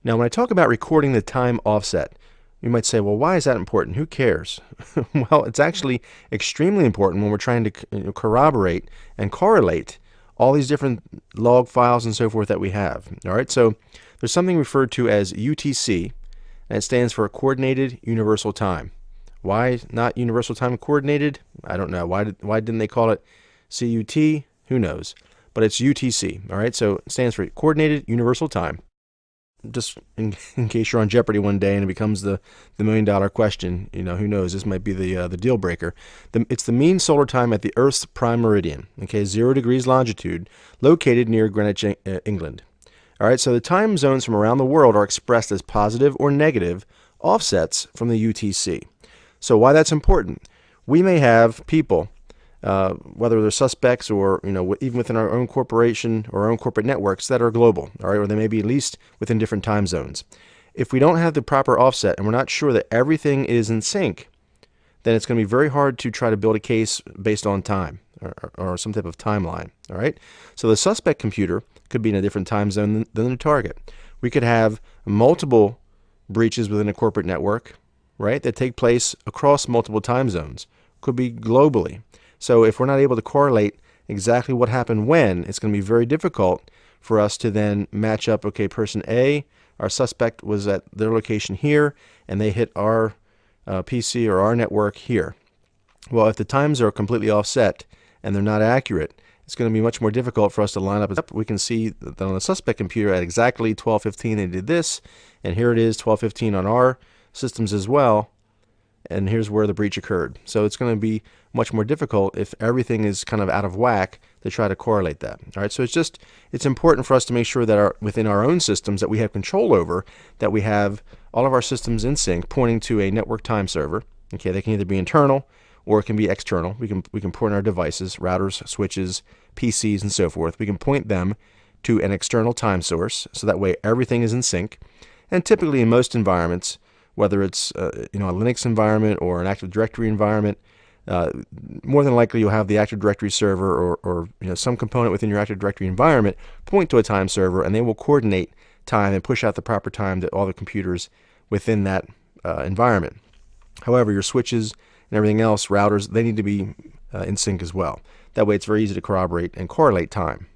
Now, when I talk about recording the time offset, you might say, well, why is that important? Who cares? Well, it's actually extremely important when we're trying to corroborate and correlate all these different log files and so forth that we have. All right, so there's something referred to as UTC, and it stands for Coordinated Universal Time. Why not Universal Time Coordinated? I don't know. Why didn't they call it CUT? Who knows? But it's UTC. All right, so it stands for Coordinated Universal Time. Just in case you're on Jeopardy one day and it becomes the $1 million question, who knows? This might be the deal breaker. It's the mean solar time at the Earth's prime meridian, okay, 0 degrees longitude, located near Greenwich, England. All right, so the time zones from around the world are expressed as positive or negative offsets from the UTC. So why that's important? We may have people, whether they're suspects or even within our own corporation or our own corporate networks that are global, all right, or they may be at least within different time zones. If we don't have the proper offset and we're not sure that everything is in sync, then it's going to be very hard to try to build a case based on time or some type of timeline. All right, so the suspect computer could be in a different time zone than the target. We could have multiple breaches within a corporate network, right, that take place across multiple time zones. Could be globally. So if we're not able to correlate exactly what happened when, it's going to be very difficult for us to then match up, okay, person A, our suspect was at their location here, and they hit our PC or our network here. Well, if the times are completely offset and they're not accurate, it's going to be much more difficult for us to line up. We can see that on the suspect computer at exactly 12:15 they did this, and here it is 12:15 on our systems as well, and here's where the breach occurred. So it's going to be much more difficult if everything is kind of out of whack to try to correlate that. All right, so it's important for us to make sure that within our own systems that we have control over, that we have all of our systems in sync pointing to a network time server. Okay, they can either be internal or it can be external. We can point our devices, routers, switches, PCs, and so forth. We can point them to an external time source, so that way everything is in sync. And typically in most environments, whether it's a Linux environment or an Active Directory environment, more than likely you'll have the Active Directory server or some component within your Active Directory environment point to a time server, and they will coordinate time and push out the proper time to all the computers within that environment. However, your switches and everything else, routers, they need to be in sync as well. That way it's very easy to corroborate and correlate time.